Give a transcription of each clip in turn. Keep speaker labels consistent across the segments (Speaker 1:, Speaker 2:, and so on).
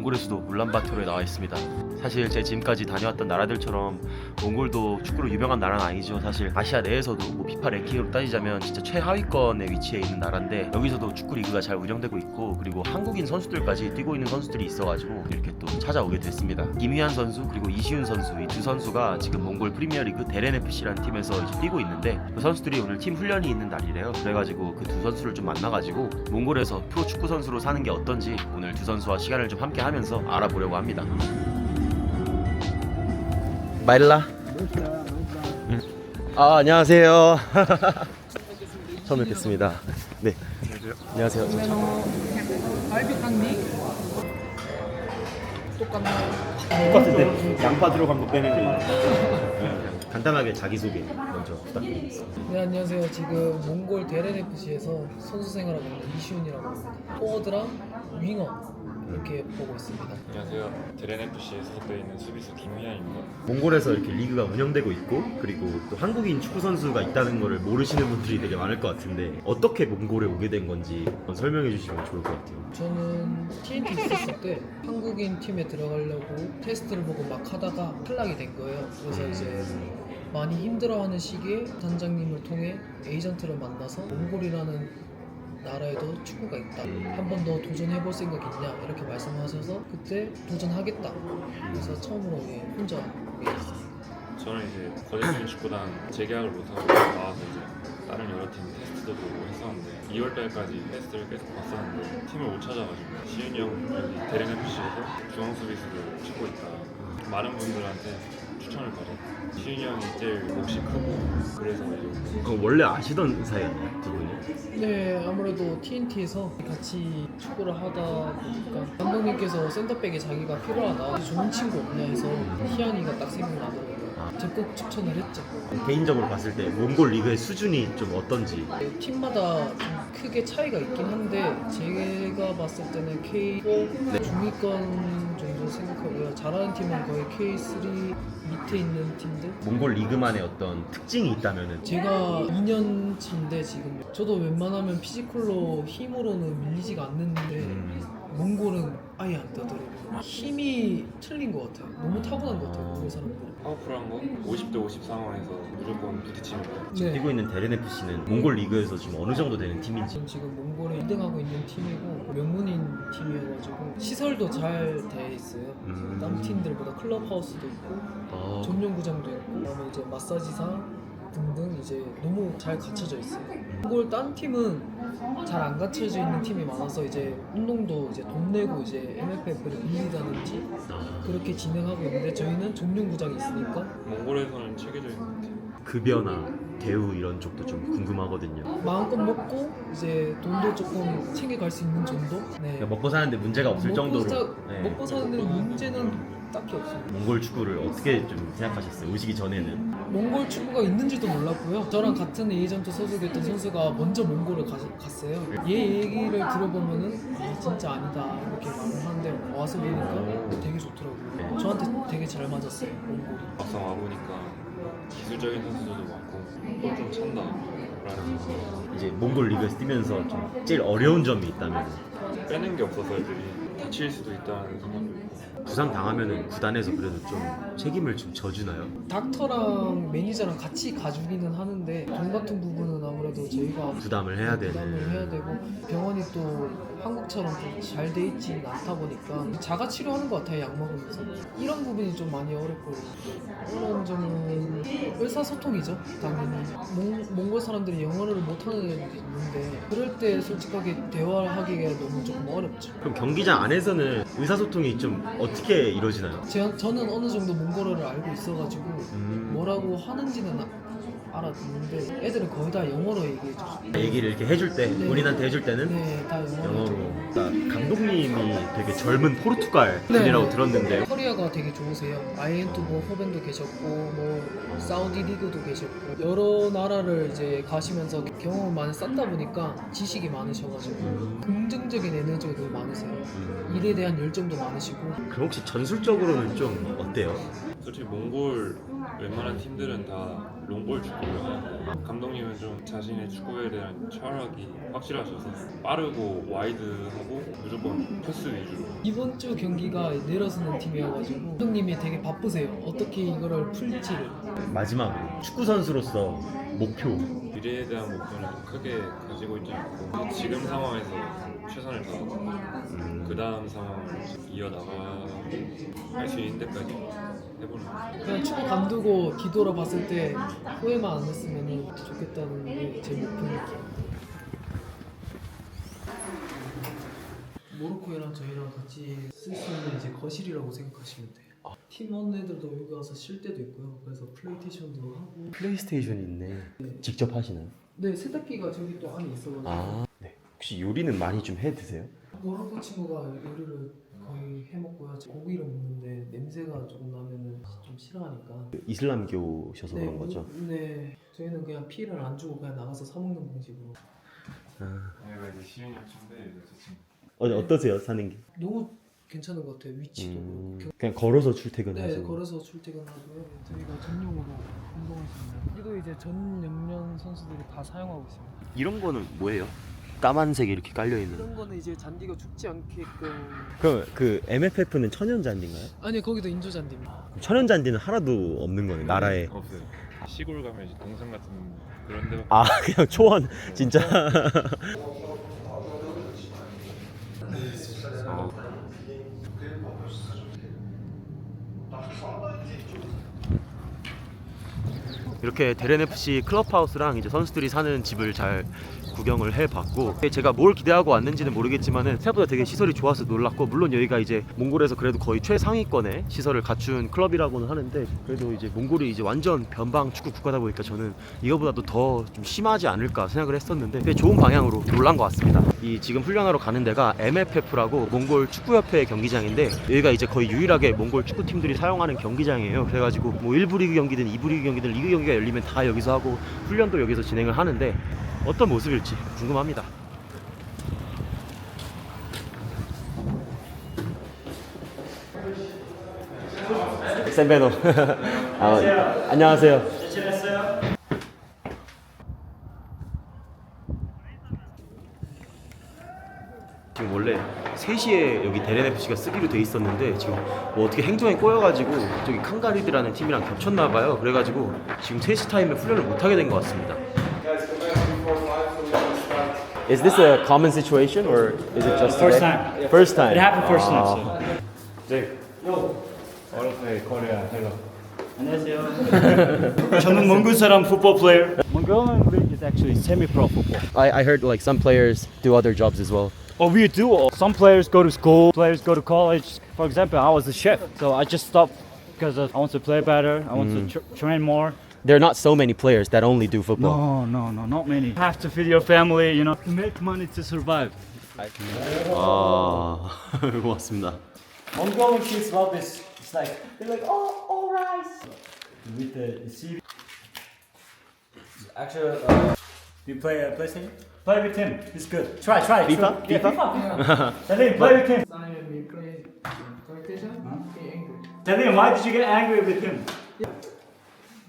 Speaker 1: 몽골의 수도 울란바토르에 나와 있습니다. 사실 제 지금까지 다녀왔던 나라들처럼 몽골도 축구로 유명한 나라는 아니죠. 사실 아시아 내에서도 뭐 피파 랭킹으로 따지자면 진짜 최하위권에 위치해 있는 나라인데, 여기서도 축구 리그가 잘 운영되고 있고, 그리고 한국인 선수들까지 뛰고 있는 선수들이 있어가지고 이렇게 또 찾아오게 됐습니다. 김희한 선수 그리고 이시훈 선수, 이 두 선수가 지금 몽골 프리미어리그 데렌 FC라는 팀에서 이제 뛰고 있는데, 그 선수들이 오늘 팀 훈련이 있는 날이래요. 그래가지고 그 두 선수를 좀 만나가지고 몽골에서 프로 축구 선수로 사는 게 어떤지 오늘 두 선수와 시간을 좀 함께 하면서 알아보려고 합니다. 마일라. 아, 안녕하세요. 처음 뵙겠습니다. 네. 안녕하세요. 똑같은데 양파 들어간 거 빼는 거. 간단하게 자기소개 먼저 부탁드리겠습니다.
Speaker 2: 네, 안녕하세요. 지금 몽골 데렌 FC에서 선수 생활하고 있는 이시훈이라고 합니다. 포워드랑 윙어 이렇게 보고 있습니다.
Speaker 3: 안녕하세요. 데렌 FC에 소속되어 있는 수비수 김휘한입니다.
Speaker 1: 몽골에서 이렇게 리그가 운영되고 있고, 그리고 또 한국인 축구 선수가 있다는 거를 모르시는 분들이 되게 많을 것 같은데, 어떻게 몽골에 오게 된 건지 한번 설명해 주시면 좋을 것 같아요.
Speaker 2: 저는 TNT 있었을 때 한국인 팀에 들어가려고 테스트를 보고 막 하다가 탈락이 된 거예요. 그래서 이제 많이 힘들어하는 시기에 단장님을 통해 에이전트를 만나서 몽골이라는 나라에도 축구가 있다, 한 번 더 도전해볼 생각 있냐 이렇게 말씀하셔서 그때 도전하겠다. 그래서 처음으로 혼자 오게 됐어요.
Speaker 3: 저는 이제 거대팀 축구단 재계약을 못하고 나와서 이제 다른 여러 팀 테스트도 보고 했었는데 2월달까지 테스트를 계속 봤었는데 팀을 못 찾아가지고 시윤이 형 여기 데렌 FC에서 중앙 수비수를 찾고 있다, 많은 분들한테 추천을 받았고 시윤이 형이 제일 몫이 크고 그래서 이제
Speaker 1: 원래 아시던 사이였나요, 두 분이?
Speaker 2: 네, 아무래도 TNT에서 같이 축구를 하다 보니까 감독님께서 센터백에 자기가 필요하다, 좋은 친구 없냐 해서 희한이가 딱 생각나더라고요. 적극 추천을 했죠.
Speaker 1: 개인적으로 봤을 때 몽골 리그의 수준이 좀 어떤지.
Speaker 2: 팀마다 좀 크게 차이가 있긴 한데 제가 봤을 때는 K4 중위권 정도 생각하고요. 잘하는 팀은 거의 K3 밑에 있는 팀들.
Speaker 1: 몽골 리그만의 어떤 특징이 있다면은,
Speaker 2: 제가 2년 차인데 지금 저도 웬만하면 피지컬로 힘으로는 밀리지가 않는데 몽골은 아예 안 되더라고요. 힘이 틀린 것 같아요. 너무 타고난 것 같아요, 몽골 사람들은.
Speaker 3: 파워풀한 거 50대 50 상황에서 무조건 부딪히는 거.
Speaker 1: 지금
Speaker 2: 네.
Speaker 1: 뛰고 있는 데렌 FC는 몽골 리그에서 지금 어느 정도 되는 팀인지.
Speaker 2: 저는 지금 몽골에 2등하고 있는 팀이고 명문인 팀이어가지고 시설도 잘 돼 있어요. 다른 팀들보다 클럽하우스도 있고 전용구장도 있고, 그다음에 이제 마사지상 등등 이제 너무 잘 갖춰져 있어요. 몽골 딴 팀은 잘 안 갖춰져 있는 팀이 많아서 이제 운동도 이제 돈 내고 이제 MFF를 빌리다든지 그렇게 진행하고 있는데, 저희는 전용구장이 있으니까
Speaker 3: 몽골에서는 체계적인 것 같아요.
Speaker 1: 급여나 대우 이런 쪽도 좀 궁금하거든요.
Speaker 2: 마음껏 먹고 이제 돈도 조금 챙겨갈 수 있는 정도. 네.
Speaker 1: 그러니까 먹고 사는데 문제가 없을 정도로. 네.
Speaker 2: 먹고 사는 데는 문제는 딱히 없어요.
Speaker 1: 몽골 축구를 어떻게 좀 생각하셨어요? 오시기 전에는?
Speaker 2: 몽골 축구가 있는지도 몰랐고요. 저랑 같은 에이전트 소속이었던 선수가 먼저 몽골을 갔어요. 얘 얘기를 들어보면은 진짜 아니다 이렇게 말을 하는데 와서 보니까 되게 좋더라고요. 저한테 되게 잘 맞았어요, 몽골이.
Speaker 3: 막상 와보니까 기술적인 선수들도 많고 또 좀 찬다 라는 생각.
Speaker 1: 이제 몽골 리그에서 뛰면서 좀 제일 어려운 점이 있다면,
Speaker 3: 빼는 게 없어서 애들이 다칠 수도 있다는 생각도 있고.
Speaker 1: 부상 당하면은 구단에서 그래도 좀 책임을 좀 져주나요?
Speaker 2: 닥터랑 매니저랑 같이 가주기는 하는데 돈 같은 부분은 아무래도 저희가
Speaker 1: 부담을 해야 되는.
Speaker 2: 부담을 해야 되고, 병원이 또 한국처럼 잘 돼 있지 않다 보니까 자가 치료하는 것 같아요, 약 먹으면서. 이런 부분이 좀 많이 어렵고, 어려운 점은 의사소통이죠. 당연히 몽골 사람들이 영어를 못하는 애들이 있는데 그럴 때 솔직하게 대화하기가 너무 조금 어렵죠.
Speaker 1: 그럼 경기장 안에서는 의사소통이 좀 어떻게 이루어지나요?
Speaker 2: 저는 어느 정도 몽골어를 알고 있어가지고 뭐라고 하는지는 알았는데 애들은 거의 다 영어로 얘기해줘.
Speaker 1: 얘기를 이렇게 해줄 때,
Speaker 2: 네.
Speaker 1: 본인한테 해줄 때는
Speaker 2: 네, 다
Speaker 1: 영어로. 그러니까 감독님이 되게 젊은 포르투갈 분이라고
Speaker 2: 네.
Speaker 1: 들었는데,
Speaker 2: 커리어가 되게 좋으세요. 아이엔투보 호벤도 계셨고, 뭐 사우디 리그도 계셨고, 여러 나라를 이제 가시면서 경험을 많이 쌓다 보니까 지식이 많으셔가지고 긍정적인 에너지가 되게 많으세요. 일에 대한 열정도 많으시고.
Speaker 1: 그럼 혹시 전술적으로는 좀 어때요?
Speaker 3: 솔직히 몽골 웬만한 팀들은 다 롱볼 축구를 하고 감독님은 좀 자신의 축구에 대한 철학이 확실하셔서 빠르고 와이드하고 무조건 패스 위주로.
Speaker 2: 이번 주 경기가 내려서는 팀이어가지고 감독님이 되게 바쁘세요. 어떻게 이거를 풀지를.
Speaker 1: 마지막으로 축구 선수로서 목표.
Speaker 3: 미래에 대한 목표는 크게 가지고 있지 않고 지금 상황에서 최선을 다하고 그 다음 상황을 이어나갈 수 있는 데까지 해보는 거예요.
Speaker 2: 그냥 축구 관두고 뒤돌아봤을 때 후회만 안 했으면 좋겠다는 게 제 목표니까. 모로코이랑 저희랑 같이 쓸 수 있는 이제 거실이라고 생각하시면 돼요. 팀원 애들도 여기 와서 쉴 때도 있고요. 그래서 플레이스테이션도 하고.
Speaker 1: 플레이스테이션이 있네. 직접 하시나요?
Speaker 2: 네, 세탁기가 저기 또 안에 있어가지고.
Speaker 1: 네. 혹시 요리는 많이 좀 해 드세요?
Speaker 2: 모로코 친구가 요리를 거의 해먹고요. 고기를 먹는데 냄새가 조금 나면은 좀 싫어하니까.
Speaker 1: 이슬람교셔서 그런 거죠?
Speaker 2: 네, 저희는 그냥 피해를 안 주고 그냥 나가서 사 먹는 방식으로.
Speaker 3: 얘가 이제 시윤이 형 친구예요, 제 친구.
Speaker 1: 어떠세요 사는 게?
Speaker 2: 너무 괜찮은 것 같아요. 위치도 그렇고.
Speaker 1: 그냥 걸어서
Speaker 2: 네,
Speaker 1: 출퇴근하시고.
Speaker 2: 걸어서 출퇴근하고요. 저희가 전용으로 운동할 수 있는. 여기도 이제 전 영년 선수들이 다 사용하고 있습니다.
Speaker 1: 이런 거는 뭐예요? 까만색이 이렇게 깔려 있는.
Speaker 2: 이런 거는 이제 잔디가 죽지 않게끔.
Speaker 1: 그럼 그 MFF는 천연 잔디인가요?
Speaker 2: 아니 거기도 인조 잔디입니다.
Speaker 1: 천연 잔디는 하나도 없는 거네 나라에.
Speaker 3: 없어요. 시골 가면 이제 동산 같은 그런 데밖에
Speaker 1: 아 그냥 초원 진짜. 이렇게 데렌 FC 클럽하우스랑 이제 선수들이 사는 집을 잘 구경을 해봤고, 제가 뭘 기대하고 왔는지는 모르겠지만은 생각보다 되게 시설이 좋아서 놀랐고, 물론 여기가 이제 몽골에서 그래도 거의 최상위권의 시설을 갖춘 클럽이라고는 하는데, 그래도 이제 몽골이 이제 완전 변방 축구 국가다 보니까 저는 이거보다도 더 좀 심하지 않을까 생각을 했었는데 꽤 좋은 방향으로 놀란 것 같습니다. 이 지금 훈련하러 가는 데가 MFF라고 몽골 축구협회 경기장인데, 여기가 이제 거의 유일하게 몽골 축구팀들이 사용하는 경기장이에요. 그래가지고 뭐 1부 리그 경기든 2부 리그 경기든 리그 경기가 열리면 다 여기서 하고 훈련도 여기서 진행을 하는데 어떤 모습일지 궁금합니다. 샌베노. 안녕하세요. 지금 원래 3시에 여기 데렌 FC가 쓰기로 돼 있었는데 지금 뭐 어떻게 행정에 꼬여가지고 저기 칸가리드라는 팀이랑 겹쳤나봐요. 그래가지고 지금 3시 타임에 훈련을 못하게 된 것 같습니다. Is this a common situation or is it just
Speaker 4: First
Speaker 1: today?
Speaker 4: time.
Speaker 1: First time.
Speaker 4: It happened first time.
Speaker 1: 아.
Speaker 4: Jake.
Speaker 3: All of Korea, hello.
Speaker 4: 안녕하세요. 저는 몽골 사람 football player. Mongolian league is actually semi-pro football.
Speaker 1: I heard like some players do other jobs as well.
Speaker 4: Oh, we do. Some players go to school, players go to college. For example, I was a chef, so I just stopped because I want to play better. I want to train more.
Speaker 1: There are not so many players that only do football.
Speaker 4: No, not many. You have to feed your family, you know, to make money to survive.
Speaker 1: 아, 고맙습니다.
Speaker 4: Mongolian kids love this. It's like they're like, oh, all rice. With the CV. Actually, do you play PlayStation? Play with him. He's good. Try.
Speaker 1: FIFA?
Speaker 4: Yeah,
Speaker 1: FIFA?
Speaker 4: FIFA. Tell him, play with him.
Speaker 2: Simon, we play PlayStation. Be angry.
Speaker 4: Tell him, why did you get angry with him?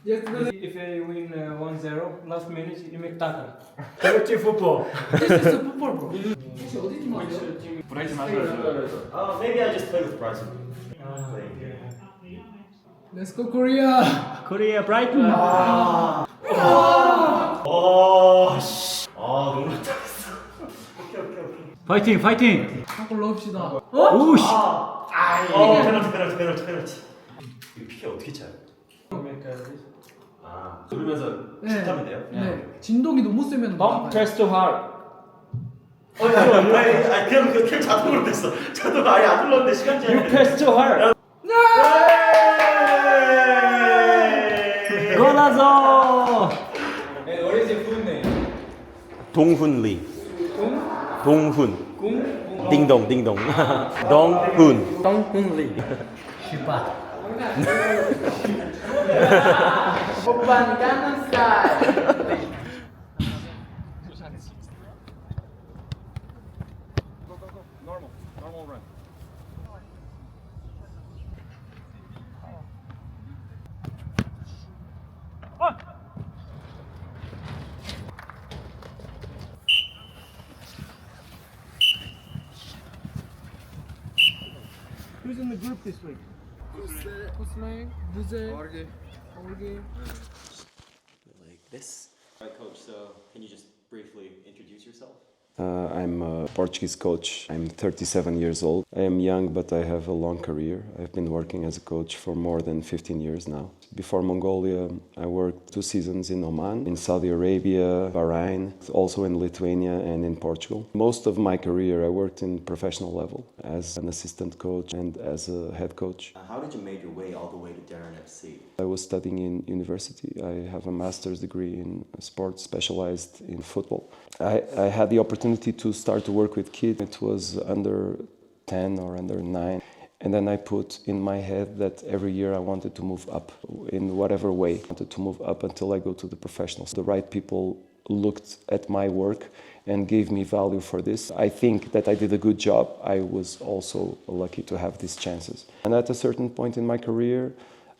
Speaker 2: Yes, because
Speaker 5: If I win 1-0, last minute you make tackle.
Speaker 4: Play with football.
Speaker 2: this is a football, bro. 혹시 어디 팀 하세요?
Speaker 3: 브라이튼 하셔야죠.
Speaker 1: Maybe I just play with Brazil.
Speaker 2: Let's go Korea.
Speaker 4: Korea, Brighton.
Speaker 1: 너무
Speaker 4: 파이팅.
Speaker 2: 한골 넣읍시다.
Speaker 4: 오씨.
Speaker 1: 페널티. 이 피해 어떻게 차요?
Speaker 5: Make this.
Speaker 1: 아, 누르면서
Speaker 2: 네.
Speaker 1: 슛하면 돼요?
Speaker 2: 네. 진동이 너무 세면
Speaker 5: Don't press too hard.
Speaker 1: 아니 그냥 그 자동으로 됐어. 자동 아예 안 눌렀는데 시간 제한.
Speaker 5: You press too hard.
Speaker 4: 골라서.
Speaker 5: And what is your full name?
Speaker 1: 동훈리. 동훈.
Speaker 5: Kung?
Speaker 1: 딩동. 동훈.
Speaker 5: Tong Lee.
Speaker 2: 오빤 강남 스타일.
Speaker 3: Normal run.
Speaker 5: Who's in the group this week?
Speaker 2: Osman, Buze, Jorge.
Speaker 1: Like this. All right, coach. So, can you just briefly introduce yourself?
Speaker 6: I'm a Portuguese coach. I'm 37 years old. I am young, but I have a long career. I've been working as a coach for more than 15 years now. Before Mongolia, I worked 2 seasons in Oman, in Saudi Arabia, Bahrain, also in Lithuania and in Portugal. Most of my career, I worked in professional level as an assistant coach and as a head coach.
Speaker 1: How did you make your way all the way to Darren FC?
Speaker 6: I was studying in university. I have a master's degree in sports, specialized in football. I had the opportunity to start to work with kids. It was under 10 or under 9. And then I put in my head that every year I wanted to move up in whatever way. I wanted to move up until I go to the professionals. The right people looked at my work and gave me value for this. I think that I did a good job. I was also lucky to have these chances. And at a certain point in my career,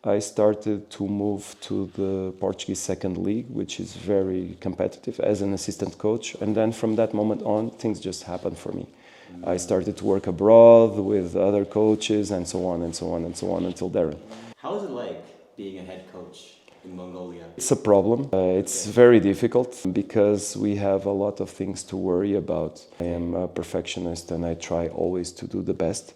Speaker 6: I started to move to the Portuguese second league, which is very competitive, as an assistant coach. And then from that moment on, things just happened for me. I started to work abroad with other coaches and so on and so on and so on until Darren.
Speaker 1: How is it like being a head coach in Mongolia?
Speaker 6: It's a problem. It's very difficult because we have a lot of things to worry about. I am a perfectionist and I try always to do the best.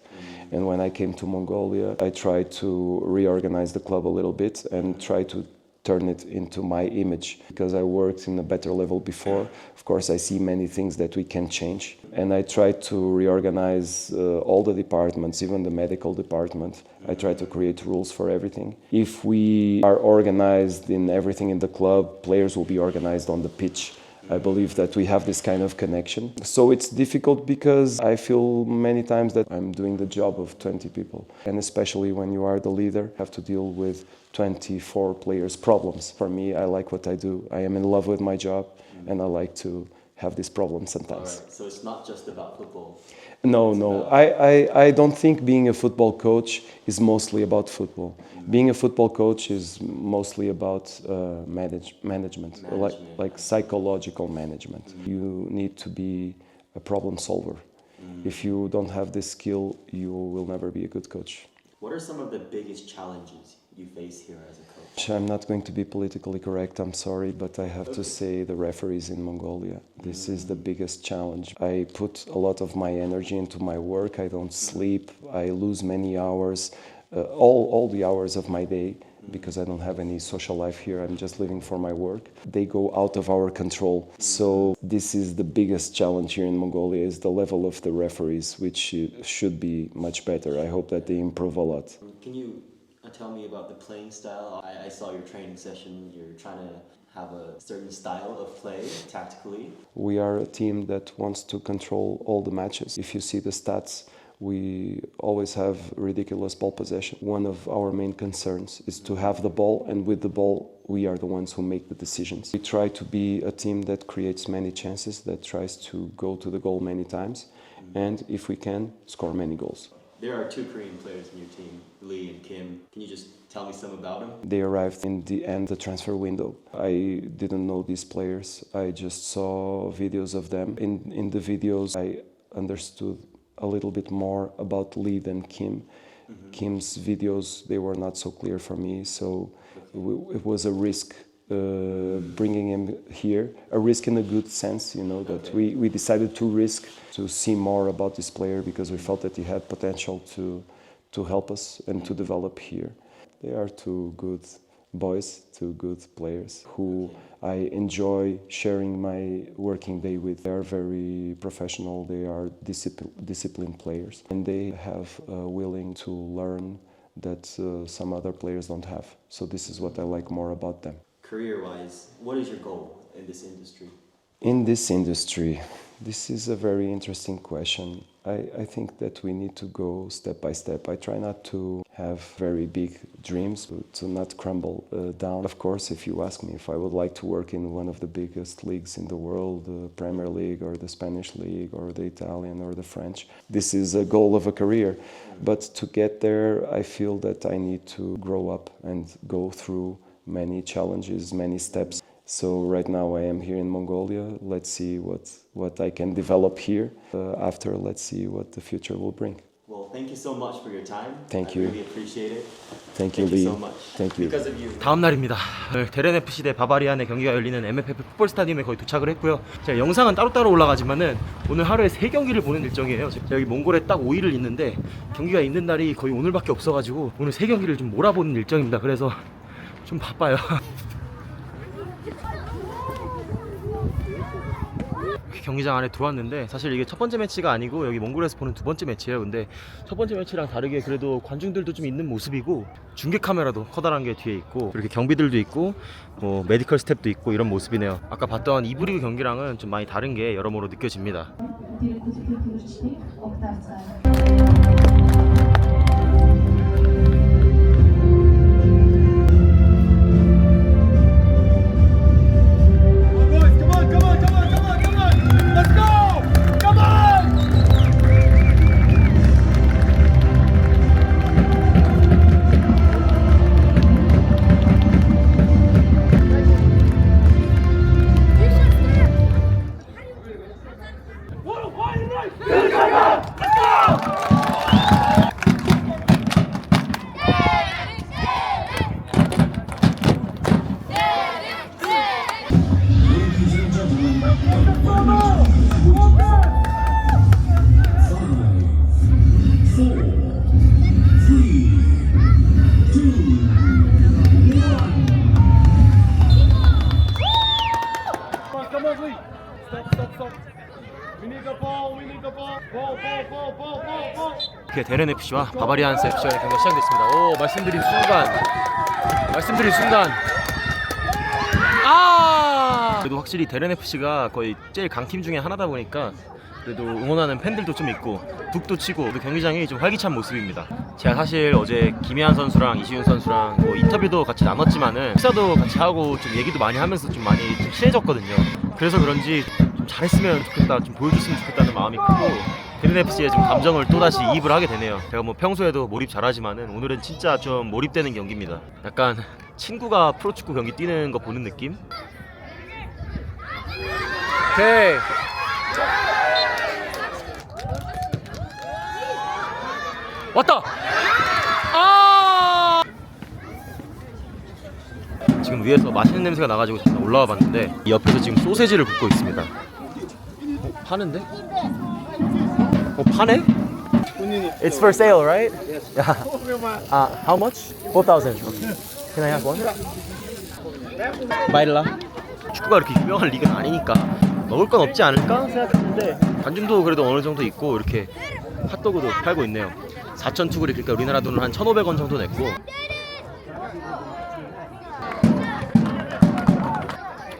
Speaker 6: And when I came to Mongolia, I tried to reorganize the club a little bit and try to turn it into my image. Because I worked in a better level before, of course I see many things that we can change. And I tried to reorganize all the departments, even the medical department. I tried to create rules for everything. If we are organized in everything in the club, players will be organized on the pitch. I believe that we have this kind of connection. So it's difficult because I feel many times that I'm doing the job of 20 people. And especially when you are the leader, you have to deal with 24 players' problems. For me, I like what I do. I am in love with my job and I like to have this problem sometimes.
Speaker 1: Right, so it's not just about football.
Speaker 6: No. I don't think being a football coach is mostly about football. Being a football coach is mostly about management, like psychological management. You need to be a problem solver. If you don't have this skill, you will never be a good coach.
Speaker 1: What are some of the biggest challenges you face here as a coach?
Speaker 6: I'm not going to be politically correct, I'm sorry, but I have to say the referees in Mongolia. This is the biggest challenge. I put a lot of my energy into my work. I don't sleep. I lose many hours, all the hours of my day, because I don't have any social life here. I'm just living for my work. They go out of our control. So this is the biggest challenge here in Mongolia, is the level of the referees, which should be much better. I hope that they improve a lot.
Speaker 1: Can you tell me about the playing style? I saw your training session. You're trying to have a certain style of play tactically.
Speaker 6: We are a team that wants to control all the matches. If you see the stats, we always have ridiculous ball possession. One of our main concerns is to have the ball, and with the ball, we are the ones who make the decisions. We try to be a team that creates many chances, that tries to go to the goal many times, and if we can, score many goals.
Speaker 1: There are 2 Korean players in your team, Lee and Kim. Can you just tell me some about them?
Speaker 6: They arrived in the end of the transfer window. I didn't know these players. I just saw videos of them. In the videos, I understood a little bit more about Lee than Kim. Kim's videos, they were not so clear for me, so it was a risk bringing him here, a risk in a good sense, you know, that we decided to risk to see more about this player because we felt that he had potential to help us and to develop here. They are 2 good boys, 2 good players who I enjoy sharing my working day with. They are very professional, they are disciplined players, and they have willing to learn that some other players don't have. So this is what I like more about them.
Speaker 1: Career-wise, what is your goal in this industry?
Speaker 6: In this industry, this is a very interesting question. I think that we need to go step by step. I try not to have very big dreams, to not crumble down. Of course, if you ask me if I would like to work in one of the biggest leagues in the world, the Premier League or the Spanish League or the Italian or the French, this is a goal of a career. But to get there, I feel that I need to grow up and go through many challenges, many steps. So right now I am here in Mongolia. Let's see what I can develop here. After, let's see what the future will bring.
Speaker 1: Well, thank you so much for your time.
Speaker 6: Thank
Speaker 1: I
Speaker 6: you.
Speaker 1: really appreciate it.
Speaker 6: Thank you,
Speaker 1: Thank you
Speaker 6: Lee.
Speaker 1: so much.
Speaker 6: Thank you.
Speaker 1: Because of you. 다음 날입니다. 오늘 데렌 FC 대 바바리안의 경기가 열리는 MFF 풋볼 스타디움에 거의 도착을 했고요. 제가 영상은 따로따로 올라가지만은 오늘 하루에 3경기를 보는 일정이에요. 제가 여기 몽골에 딱 5일을 있는데 경기가 있는 날이 거의 오늘밖에 없어가지고 오늘 3경기를 좀 몰아보는 일정입니다. 그래서 좀 바빠요. 경기장 안에 들어왔는데 사실 이게 첫 번째 매치가 아니고 여기 몽골에서 보는 두 번째 매치예요. 근데 첫 번째 매치랑 다르게 그래도 관중들도 좀 있는 모습이고 중계 카메라도 커다란 게 뒤에 있고 이렇게 경비들도 있고 뭐 메디컬 스텝도 있고 이런 모습이네요. 아까 봤던 이브리그 경기랑은 좀 많이 다른 게 여러모로 느껴집니다. 이렇게 데렌 FC와 바바리안스 FC의 경기가 시작됐습니다. 오, 말씀드린 순간 그래도 확실히 데렌 FC가 거의 제일 강팀 중에 하나다 보니까 그래도 응원하는 팬들도 좀 있고 북도 치고 경기장이 좀 활기찬 모습입니다. 제가 사실 어제 김혜한 선수랑 이시훈 선수랑 뭐 인터뷰도 같이 나눴지만은 식사도 같이 하고 좀 얘기도 많이 하면서 좀 많이 좀 친해졌거든요. 그래서 그런지 좀 잘했으면 좋겠다, 좀 보여줬으면 좋겠다는 마음이 크고 데렌 FC의 좀 감정을 또다시 이입을 하게 되네요. 제가 뭐 평소에도 몰입 잘하지만은 오늘은 진짜 좀 몰입되는 경기입니다. 약간 친구가 프로축구 경기 뛰는 거 보는 느낌? 오케이. 왔다! 지금 위에서 맛있는 냄새가 나가지고 잠깐 올라와 봤는데 이 옆에서 지금 소세지를 굽고 있습니다. 파는데? 파네? It's for sale, right? Yeah. How much? 4,000. Can I have one? 바일라? 축구가 이렇게 유명한 리그는 아니니까 먹을 건 없지 않을까 생각했는데 관중도 그래도 어느 정도 있고 이렇게 핫도그도 팔고 있네요. 4,000투구리, 그러니까 우리나라 돈으로 한 1,500원 정도 냈고.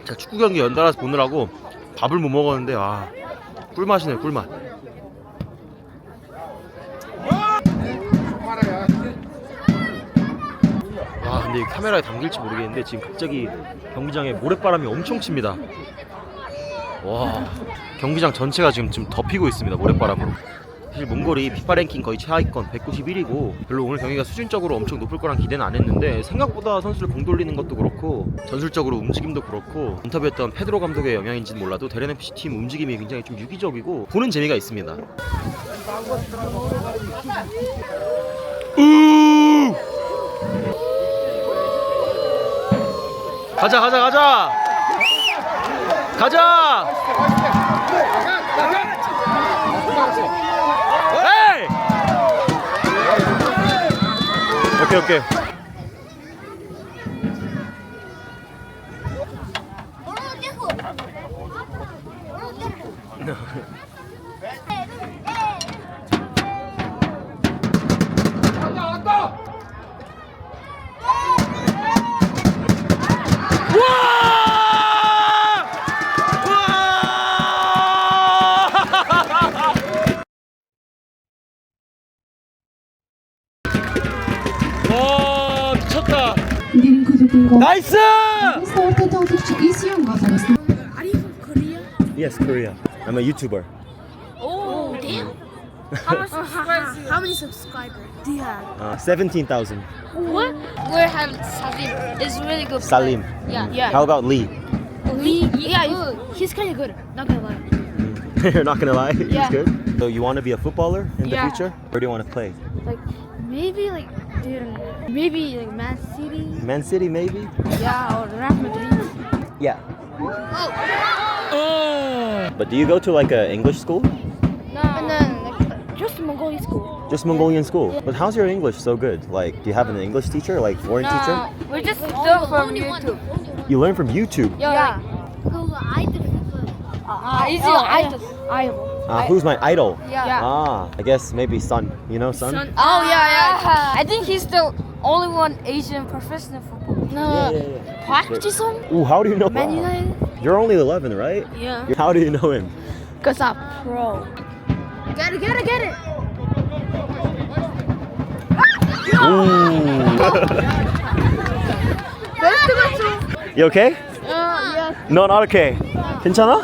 Speaker 1: 제가 축구 경기 연달아서 보느라고 밥을 못 먹었는데 꿀맛이네요, 꿀맛. 근데 이 카메라에 담길지 모르겠는데 지금 갑자기 경기장에 모래바람이 엄청 칩니다. 와, 경기장 전체가 지금 좀 덮이고 있습니다, 모래바람으로. 사실 몽골이 피파 랭킹 거의 최하위권 191이고 별로 오늘 경기가 수준적으로 엄청 높을 거란 기대는 안 했는데 생각보다 선수를 공 돌리는 것도 그렇고 전술적으로 움직임도 그렇고 인터뷰했던 페드로 감독의 영향인지는 몰라도 데렌 FC 팀 움직임이 굉장히 좀 유기적이고 보는 재미가 있습니다. 가자! 에이! 오케이. 와, 미쳤다. 나이스! Yes, Korea. I'm a YouTuber.
Speaker 7: Oh, damn. How many subscribers do you have?
Speaker 1: 17,000.
Speaker 7: What? We're having Salim. It's really good.
Speaker 1: Salim.
Speaker 7: Yeah.
Speaker 1: How about Lee?
Speaker 7: Lee? Yeah, he's kind of good. Not gonna lie.
Speaker 1: You're not gonna lie.
Speaker 7: Yeah.
Speaker 1: It's good. So you want to be a footballer in the
Speaker 7: Yeah.
Speaker 1: future? Where do you want to play?
Speaker 7: Like maybe like dude, maybe like Man City.
Speaker 1: Man City, maybe.
Speaker 7: Yeah, or Real Madrid.
Speaker 1: Yeah. But do you go to like a English school?
Speaker 7: No. And then like, just Mongolian school.
Speaker 1: Just Mongolian school. But how's your English so good? Like, do you have an English teacher, like foreign teacher?
Speaker 7: We just learn from YouTube.
Speaker 1: You learn from YouTube.
Speaker 7: Yeah.
Speaker 1: Who's my idol?
Speaker 7: Yeah.
Speaker 1: I guess maybe Sun. You know Sun?
Speaker 7: Oh yeah. I think he's the only one Asian professional footballer. No. Park Ji-sung?
Speaker 1: Ooh, how do you know?
Speaker 7: Man United.
Speaker 1: You're only 11, right?
Speaker 7: Yeah.
Speaker 1: How do you know him?
Speaker 7: Cause I'm pro. Get it.
Speaker 1: You okay?
Speaker 7: Yeah.
Speaker 1: No, not okay. 괜찮아?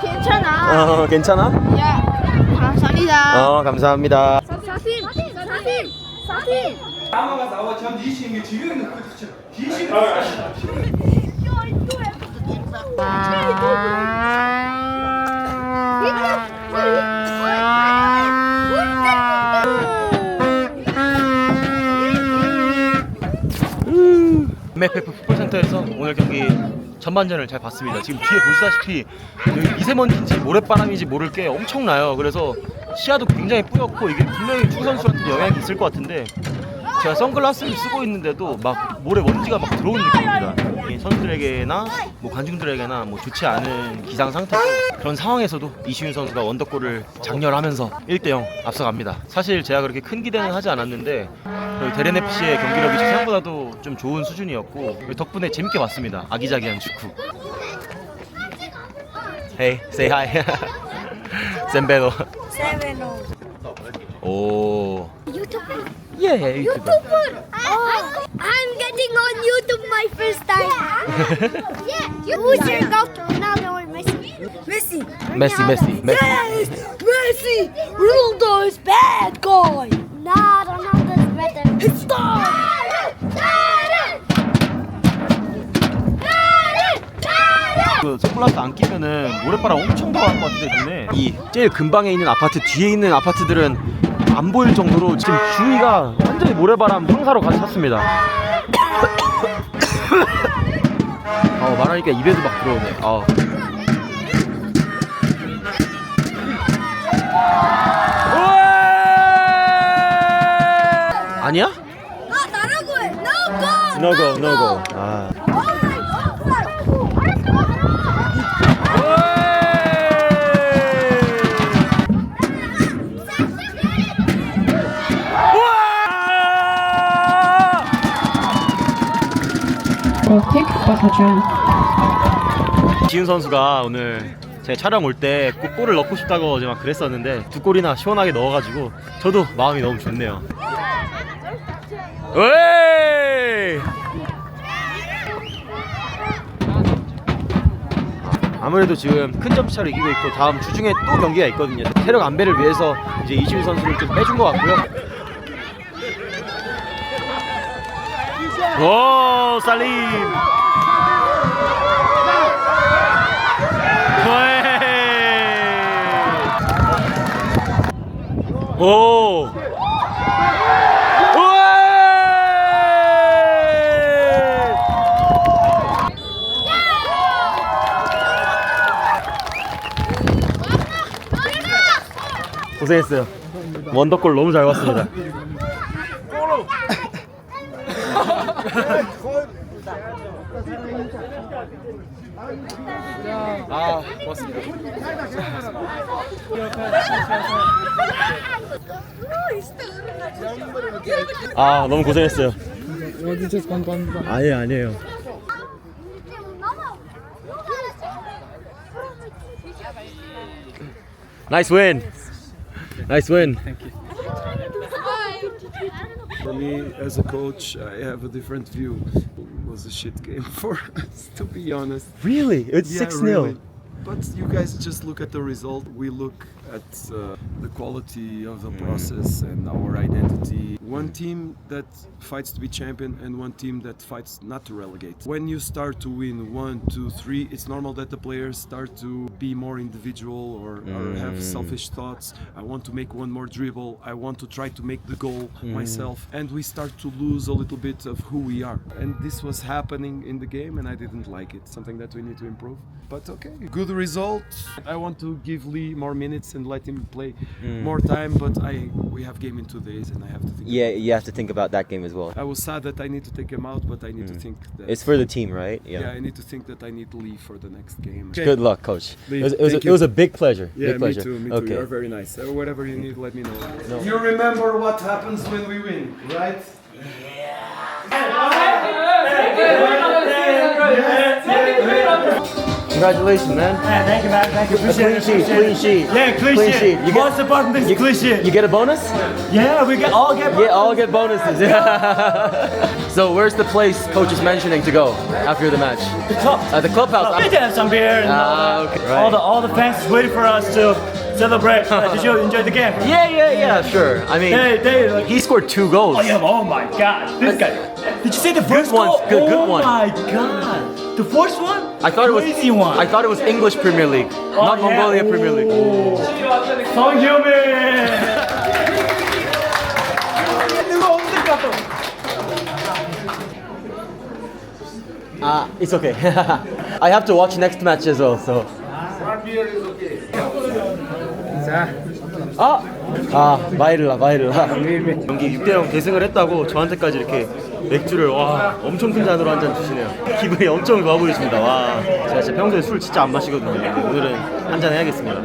Speaker 7: 괜찮아.
Speaker 1: 괜찮아?
Speaker 7: 야. 감사합니다.
Speaker 1: 감사합니다.
Speaker 7: 사심.
Speaker 5: 아마가 나와 전 이신 게 지금 그렇죠. 이신
Speaker 1: MFF 풋볼센터에서 오늘 경기 전반전을 잘 봤습니다. 지금 뒤에 보시다시피 여기 미세먼지인지 모래바람인지 모를 게 엄청나요. 그래서 시야도 굉장히 뿌옇고 이게 분명히 축구 선수한테 영향이 있을 것 같은데 제가 선글라스를 쓰고 있는데도 막 모래먼지가 막 들어오는 느낌입니다. 이 선수들에게나 뭐 관중들에게나 뭐 좋지 않은 기상 상태고 그런 상황에서도 이시윤 선수가 원더골을 장렬하면서 1대0 앞서갑니다. 사실 제가 그렇게 큰 기대는 하지 않았는데 데렌 FC의 경기력이 생각보다도 좀 좋은 수준이었고 덕분에 재밌게 봤습니다. 아기자기한 축구. Hey, say hi. 셈베노. 오.
Speaker 7: YouTuber.
Speaker 1: Yeah, YouTuber.
Speaker 7: I'm getting on YouTube my first time. Yeah. Who's your go-to? Ronaldo or Messi?
Speaker 1: Messi.
Speaker 7: Yes, Messi. Ronaldo is bad guy. Nah, Ronaldo is better. It's
Speaker 1: 그 선글라스 안 끼면은 모래바람 엄청 들어갈 것 같은데 눈에 이 제일 근방에 있는 아파트 뒤에 있는 아파트들은 안 보일 정도로 지금 주위가 완전히 모래바람 황사로 가득 찼습니다. 말하니까 입에도 막 들어오네. 아니야?
Speaker 7: 나라고 해. No go.
Speaker 1: No go, no go. 지훈 선수가 오늘 제 촬영 올 때 꼭 골을 넣고 싶다고 어제 막 그랬었는데 두 골이나 시원하게 넣어가지고 저도 마음이 너무 좋네요. 왜? 아무래도 지금 큰 점차로 이기고 있고 다음 주중에 또 경기가 있거든요. 체력 안배를 위해서 이제 이시훈 선수를 좀 빼준 것 같고요. 오, 살림. 오. 고생했어요. 원더골 너무 잘 봤습니다. 고맙습니다. 너무 고생했어요.
Speaker 2: 와주셔서 감사합니다.
Speaker 1: 아니에요. Nice win.
Speaker 6: For me, as a coach, I have a different view. It was a shit game for us, to be honest.
Speaker 1: Really? It's
Speaker 6: Yeah,
Speaker 1: 6-0.
Speaker 6: really. But you guys just look at the result. We look
Speaker 8: at the quality of the process and our identity. One team that fights to be champion and one team that fights not to relegate. When you start to win 1, 2, 3, it's normal that the players start to be more individual or have selfish thoughts. I want to make one more dribble. I want to try to make the goal myself. And we start to lose a little bit of who we are. And this was happening in the game and I didn't like it. Something that we need to improve. But okay, good result. I want to give Lee more minutes and let him play more time, but we have game in 2 days and I have to think.
Speaker 1: Yeah, you have to think about that game as well.
Speaker 8: I was sad that I need to take him out, but I need to think that
Speaker 1: It's for the team, right?
Speaker 8: yeah, I need to think that I need Lee for the next game.
Speaker 1: Good luck, coach.
Speaker 8: Lee,
Speaker 1: It
Speaker 8: thank you.
Speaker 1: was a big pleasure.
Speaker 8: Yeah,
Speaker 1: big pleasure.
Speaker 8: me too. Me too.
Speaker 1: Okay.
Speaker 8: You're very nice. Whatever you need, let me know. You remember what happens when we win, right?
Speaker 1: Congratulations, man.
Speaker 4: Yeah, thank you, man. Thank you. Appreciate it.
Speaker 1: Clean sheet.
Speaker 4: Yeah, clean sheet.
Speaker 1: You
Speaker 4: Most important is clean sheet.
Speaker 1: You get a bonus?
Speaker 4: Yeah, we all get.
Speaker 1: Yeah, all get bonuses. So where's the place coach is mentioning to go after the match?
Speaker 4: The club.
Speaker 1: The clubhouse.
Speaker 4: We did have some beer and
Speaker 1: Okay. Right.
Speaker 4: all the fans is waiting for us to celebrate. Did you enjoy the game?
Speaker 1: Yeah, sure. I mean,
Speaker 4: They like.
Speaker 1: he scored 2 goals.
Speaker 4: Oh yeah! Oh my God! This guy. Did you see the first
Speaker 1: one.
Speaker 4: goal?
Speaker 1: Good
Speaker 4: oh
Speaker 1: one.
Speaker 4: Oh my God! The first one?
Speaker 1: I thought it was
Speaker 4: Crazy one.
Speaker 1: I thought it was English Premier League, not
Speaker 4: yeah.
Speaker 1: Mongolia Premier League.
Speaker 4: 성규민.
Speaker 1: It's okay. I have to watch next match as well. So. 마이를라. 경기 6대0 대승을 했다고 저한테까지 이렇게 맥주를 와 엄청 큰 잔으로 한 잔 주시네요. 기분이 엄청 좋아 보이십니다. 와 제가 진짜 평소에 술 진짜 안 마시거든요. 근데 오늘은 한 잔 해야겠습니다.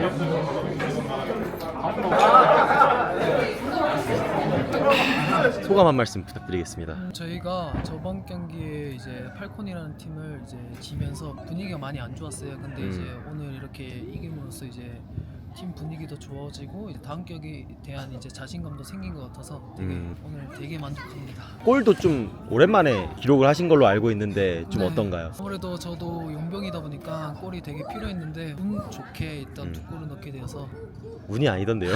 Speaker 1: 소감 한 말씀 부탁드리겠습니다.
Speaker 2: 저희가 저번 경기에 이제 팔콘이라는 팀을 이제 지면서 분위기가 많이 안 좋았어요. 근데 이제 오늘 이렇게 이김으로써 이제 팀 분위기도 좋아지고 이제 다음 경기에 대한 이제 자신감도 생긴 것 같아서 되게 오늘 되게 만족합니다.
Speaker 1: 골도 좀 오랜만에 기록을 하신 걸로 알고 있는데 좀
Speaker 2: 네.
Speaker 1: 어떤가요?
Speaker 2: 아무래도 저도 용병이다 보니까 골이 되게 필요했는데 운 좋게 일단 2골을 넣게 되어서
Speaker 1: 운이 아니던데요.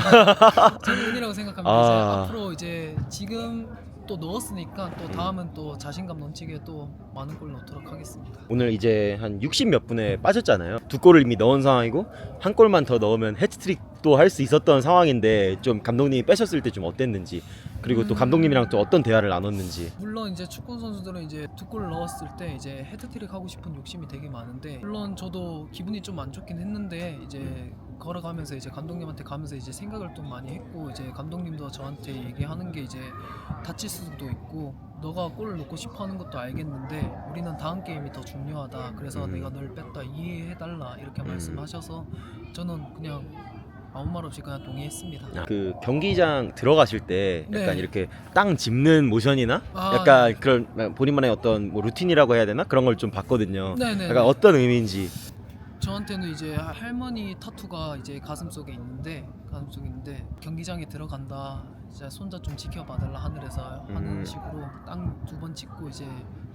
Speaker 2: 저는 운이라고 생각합니다. 이제 앞으로 이제 지금 또 넣었으니까 또 다음은 또 자신감 넘치게 또 많은 골 넣도록 하겠습니다.
Speaker 1: 오늘 이제 한 60 몇 분에 빠졌잖아요. 2골을 이미 넣은 상황이고 한 골만 더 넣으면 해트트릭도 할 수 있었던 상황인데 좀 감독님이 빼셨을 때 좀 어땠는지 그리고 또 감독님이랑 또 어떤 대화를 나눴는지.
Speaker 2: 물론 이제 축구 선수들은 이제 2골을 넣었을 때 이제 헤드트릭 하고 싶은 욕심이 되게 많은데 물론 저도 기분이 좀 안 좋긴 했는데 이제 걸어가면서 이제 감독님한테 가면서 이제 생각을 좀 많이 했고 이제 감독님도 저한테 얘기하는 게 이제 다칠 수도 있고 너가 골을 넣고 싶어하는 것도 알겠는데 우리는 다음 게임이 더 중요하다. 그래서 내가 널 뺐다 이해해달라 이렇게 말씀하셔서 저는 그냥 아무 말 없이 그냥 동의했습니다.
Speaker 1: 그 경기장 들어가실 때 약간
Speaker 2: 네.
Speaker 1: 이렇게 땅 짚는 모션이나
Speaker 2: 아,
Speaker 1: 약간 그런 본인만의 어떤 뭐 루틴이라고 해야 되나 그런 걸 좀 봤거든요.
Speaker 2: 네네.
Speaker 1: 약간 어떤 의미인지.
Speaker 2: 저한테는 이제 할머니 타투가 이제 가슴속에 있는데 경기장에 들어간다. 진짜 손자 좀 지켜봐달라 하늘에서 하는 식으로 땅 2번 짚고 이제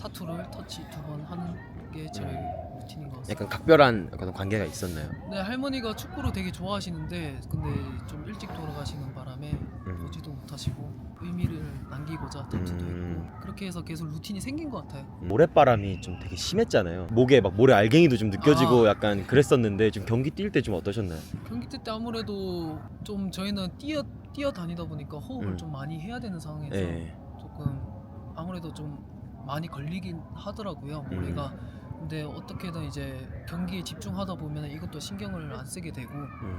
Speaker 2: 타투를 터치 2번 하는 게 제 루틴인 것 같습니다.
Speaker 1: 약간 각별한 어떤 관계가 있었나요?
Speaker 2: 네, 할머니가 축구를 되게 좋아하시는데 근데 좀 일찍 돌아가시는 바람에 보지도 못하시고 의미를 남기고자 타투도 했고 그렇게 해서 계속 루틴이 생긴 것 같아요.
Speaker 1: 모래바람이 좀 되게 심했잖아요. 목에 막 모래 알갱이도 좀 느껴지고 약간 그랬었는데 좀 경기 뛸 때 좀 어떠셨나요?
Speaker 2: 경기 때 아무래도 좀 저희는 뛰어다니다 보니까 호흡을 좀 많이 해야 되는 상황에서 조금 아무래도 좀 많이 걸리긴 하더라고요. 모래가. 근데 어떻게든 이제 경기에 집중하다 보면 이것도 신경을 안 쓰게 되고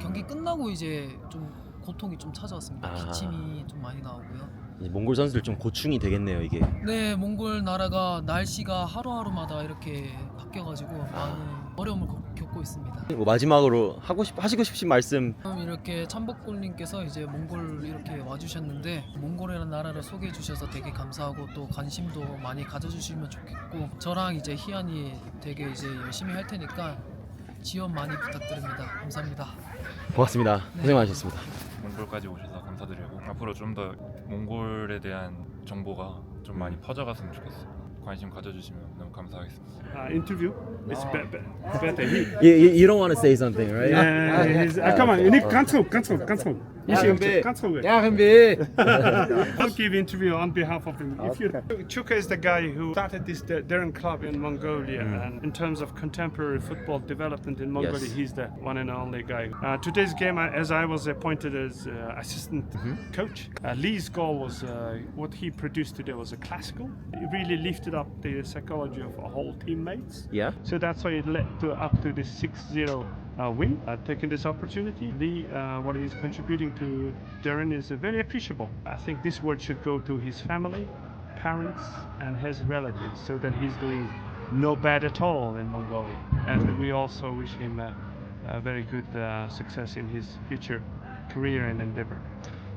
Speaker 2: 경기 끝나고 이제 좀 고통이 좀 찾아왔습니다. 기침이 좀 많이 나오고요.
Speaker 1: 이제 몽골 선수들 좀 고충이 되겠네요 이게.
Speaker 2: 네, 몽골 나라가 날씨가 하루하루마다 이렇게 바뀌어가지고 많은 어려움을 겪고 있습니다.
Speaker 1: 뭐 마지막으로 하시고 싶으신 말씀.
Speaker 2: 이렇게 참복골님께서 이제 몽골 이렇게 와주셨는데 몽골이라는 나라를 소개해 주셔서 되게 감사하고 또 관심도 많이 가져주시면 좋겠고 저랑 이제 희안이 되게 이제 열심히 할 테니까 지원 많이 부탁드립니다. 감사합니다.
Speaker 1: 고맙습니다. 고생 많으셨습니다.
Speaker 3: 몽골까지 오셔서 감사드리고 앞으로 좀 더 몽골에 대한 정보가 좀 많이 퍼져갔으면 좋겠어요. 관심 가져주시면 너무 감사하겠습니다.
Speaker 9: Interview. It's better.
Speaker 1: You don't want to say something, right?
Speaker 9: Come on, you need cancel. Cancel.
Speaker 2: 야 근비.
Speaker 9: I'll give interview on behalf of him. If you, Chuka is the guy who started this Darren club in Mongolia, and in terms of contemporary football development in Mongolia,
Speaker 1: Yes.
Speaker 9: he's the one and only guy. Today's game, as I was appointed as assistant coach, Lee's goal was what he produced today was a classical. It really lifted up the psychology of all teammates.
Speaker 1: Yeah.
Speaker 9: So that's why it led up to this 6-0 win. Taking this opportunity, Lee, what he's contributing to Darren is very appreciable. I think this word should go to his family, parents, and his relatives, so that he's doing no bad at all in Mongolia. And we also wish him a very good success in his future career and endeavor.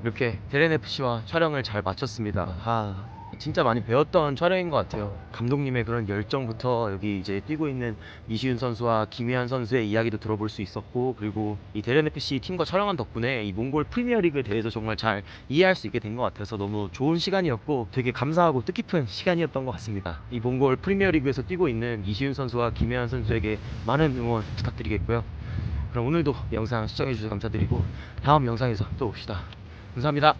Speaker 1: 이렇게 데렌 FC와 촬영을 잘 마쳤습니다. 진짜 많이 배웠던 촬영인 것 같아요. 감독님의 그런 열정부터 여기 이제 뛰고 있는 이시윤 선수와 김희한 선수의 이야기도 들어볼 수 있었고, 그리고 이 데렌 FC 팀과 촬영한 덕분에 이 몽골 프리미어리그에 대해서 정말 잘 이해할 수 있게 된 것 같아서 너무 좋은 시간이었고 되게 감사하고 뜻깊은 시간이었던 것 같습니다. 이 몽골 프리미어리그에서 뛰고 있는 이시윤 선수와 김희한 선수에게 많은 응원 부탁드리겠고요. 그럼 오늘도 영상 시청해주셔서 감사드리고 다음 영상에서 또 봅시다. 감사합니다.